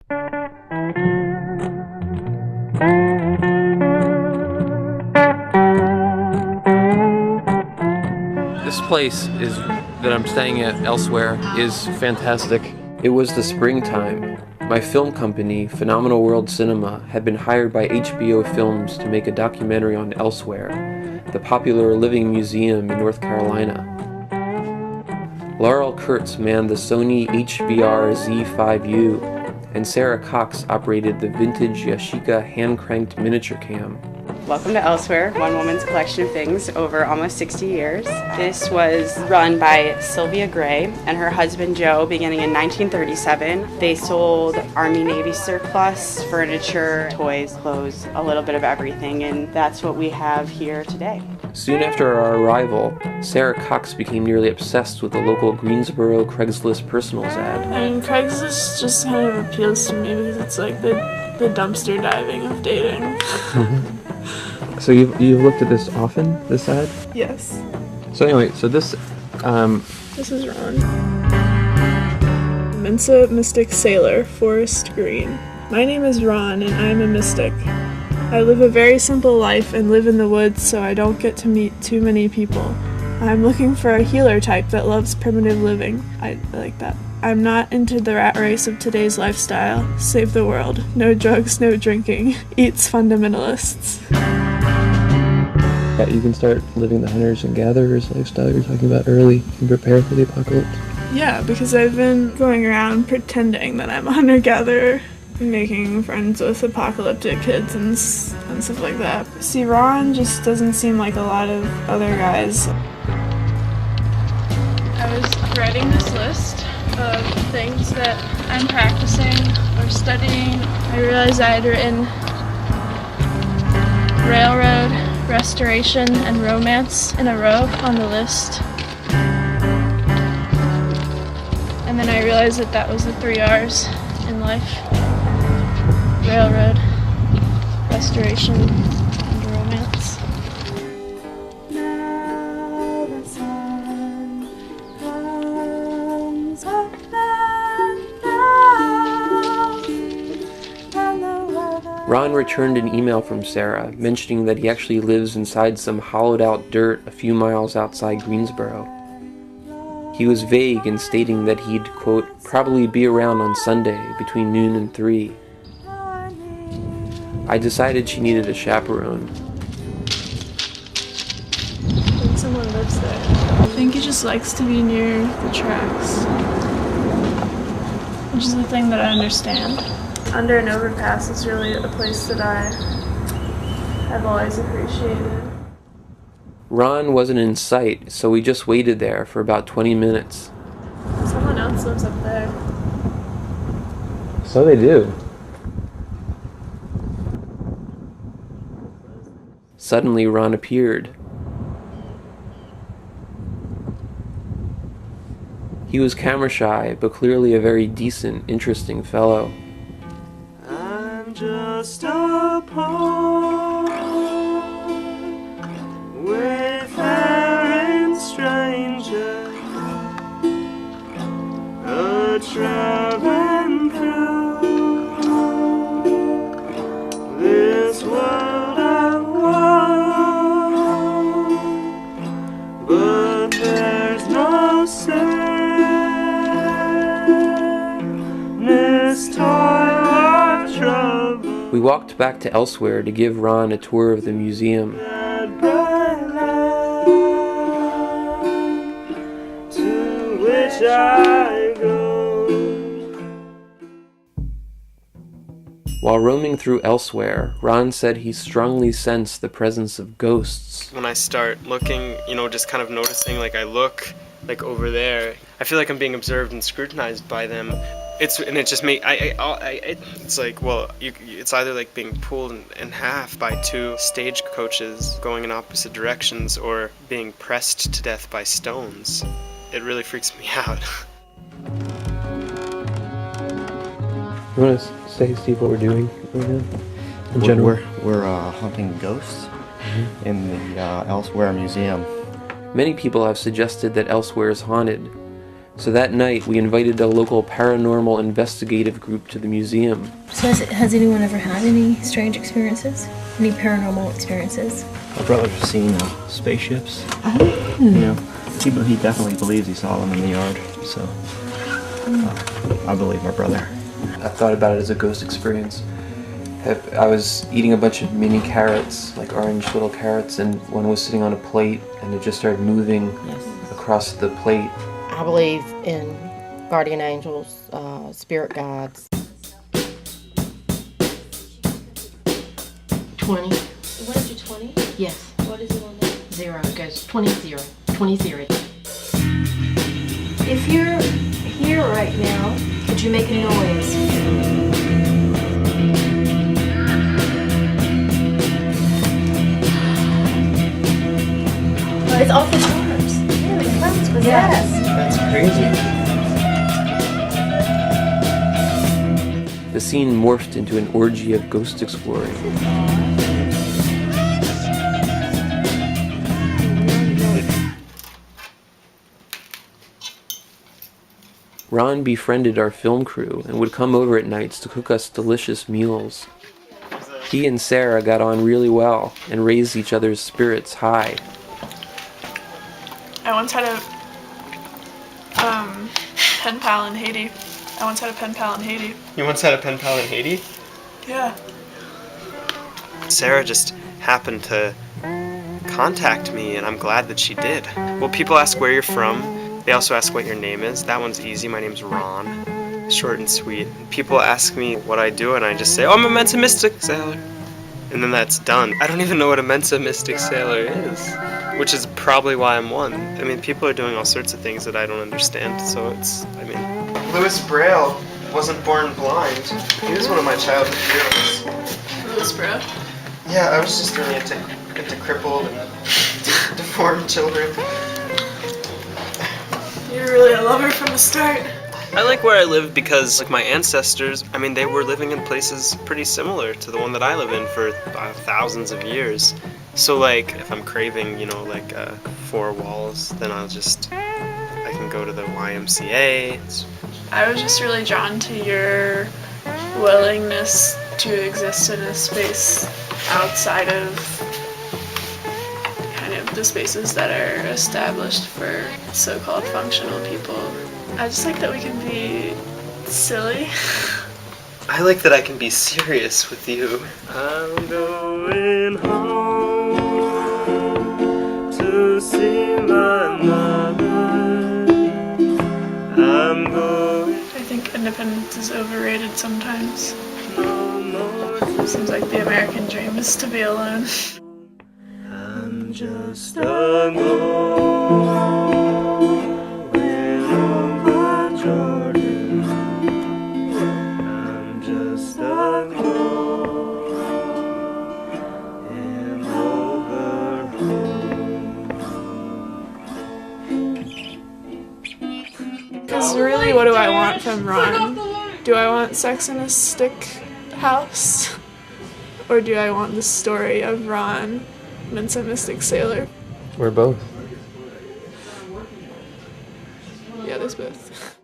This place that I'm staying at elsewhere is fantastic. It was the springtime. My film company, Phenomenal World Cinema, had been hired by HBO Films to make a documentary on Elsewhere, the popular living museum in North Carolina. Laurel Kurtz manned the Sony HVR Z5U, and Sarah Cox operated the vintage Yashica hand-cranked miniature cam. Welcome to Elsewhere, one woman's collection of things over almost 60 years. This was run by Sylvia Gray and her husband Joe beginning in 1937. They sold Army Navy surplus, furniture, toys, clothes, a little bit of everything, and that's what we have here today. Soon after our arrival, Sarah Cox became nearly obsessed with the local Greensboro Craigslist personals ad. I mean, Craigslist just kind of appeals to me because it's like the dumpster diving of dating. So you've looked at this often, this ad? Yes. So anyway, so this This is Ron. Mensa Mystic Sailor, Forest Green. My name is Ron and I'm a mystic. I live a very simple life and live in the woods so I don't get to meet too many people. I'm looking for a healer type that loves primitive living. I like that. I'm not into the rat race of today's lifestyle. Save the world. No drugs, no drinking. Eats fundamentalists. you can start living the hunters and gatherers lifestyle you were talking about early and prepare for the apocalypse. Yeah, because I've been going around pretending that I'm a hunter-gatherer, making friends with apocalyptic kids and stuff like that. See, Ron just doesn't seem like a lot of other guys. I was writing this list of things that I'm practicing or studying. I realized I had written railroad, restoration, and romance in a row on the list. And then I realized that was the 3 R's in life. Railroad, restoration, and romance. Now the sun comes up and down, and the weather. Ron returned an email from Sarah mentioning that he actually lives inside some hollowed-out dirt a few miles outside Greensboro. He was vague in stating that he'd, quote, probably be around on Sunday between noon and 3. I decided she needed a chaperone. And someone lives there. I think he just likes to be near the tracks, which is the thing that I understand. Under an overpass is really a place that I've always appreciated. Ron wasn't in sight, so we just waited there for about 20 minutes. Someone else lives up there. So they do. Suddenly, Ron appeared. He was camera shy, but clearly a very decent, interesting fellow. I'm just a poor wayfaring stranger, a traveling through this world of woe, but there's no sadness, toil, or trouble. We walked back to Elsewhere to give Ron a tour of the museum. That bright land to which I go. While roaming through Elsewhere, Ron said he strongly sensed the presence of ghosts. When I start looking, just kind of noticing, I look, over there, I feel like I'm being observed and scrutinized by them. It's either like being pulled in half by 2 stagecoaches going in opposite directions or being pressed to death by stones. It really freaks me out. You want to say, Steve, what we're doing right now? In general? We're hunting ghosts in the Elsewhere Museum. Many people have suggested that Elsewhere is haunted. So that night, we invited a local paranormal investigative group to the museum. So has anyone ever had any strange experiences? Any paranormal experiences? My brother's seen spaceships. Oh. You know, he definitely believes he saw them in the yard. So I believe my brother. I thought about it as a ghost experience. I was eating a bunch of mini carrots, like orange little carrots, and one was sitting on a plate, and it just started moving across the plate. I believe in guardian angels, spirit guides. 20. What is your 20? Yes. What is it on there? 0. It goes 20, 0. 20, 0. If you're here right now, could you make a noise? It's off the charts. Yeah, it sounds possessed. That's crazy. The scene morphed into an orgy of ghost exploring. Ron befriended our film crew and would come over at nights to cook us delicious meals. He and Sarah got on really well and raised each other's spirits high. I once had a pen pal in Haiti. You once had a pen pal in Haiti? Yeah. Sarah just happened to contact me, and I'm glad that she did. Well, people ask where you're from. They also ask what your name is. That one's easy. My name's Ron. Short and sweet. People ask me what I do, and I just say, oh, I'm a Mensa Mystic Sailor. And then that's done. I don't even know what a Mensa Mystic Sailor is, which is probably why I'm one. I mean, people are doing all sorts of things that I don't understand, so Louis Braille wasn't born blind. He was one of my childhood heroes. Louis Braille? Yeah, I was just really into crippled and deformed children. You're really a lover from the start. I like where I live because, like, my ancestors, I mean, they were living in places pretty similar to the one that I live in for thousands of years. So, like, if I'm craving, 4 walls, then I can go to the YMCA. I was just really drawn to your willingness to exist in a space outside of kind of the spaces that are established for so-called functional people. I just like that we can be silly. I like that I can be serious with you. I'm going home to see my mother. I'm going. I think independence is overrated sometimes. No more. Seems like the American dream is to be alone. I'm just a ghost. Jordan, I'm just a ghost in over home. Because really, what do I want from Ron? Do I want Sex in a Stick house? Or do I want the story of Ron, Mensa Mystic Sailor? We're both. Yeah, there's both.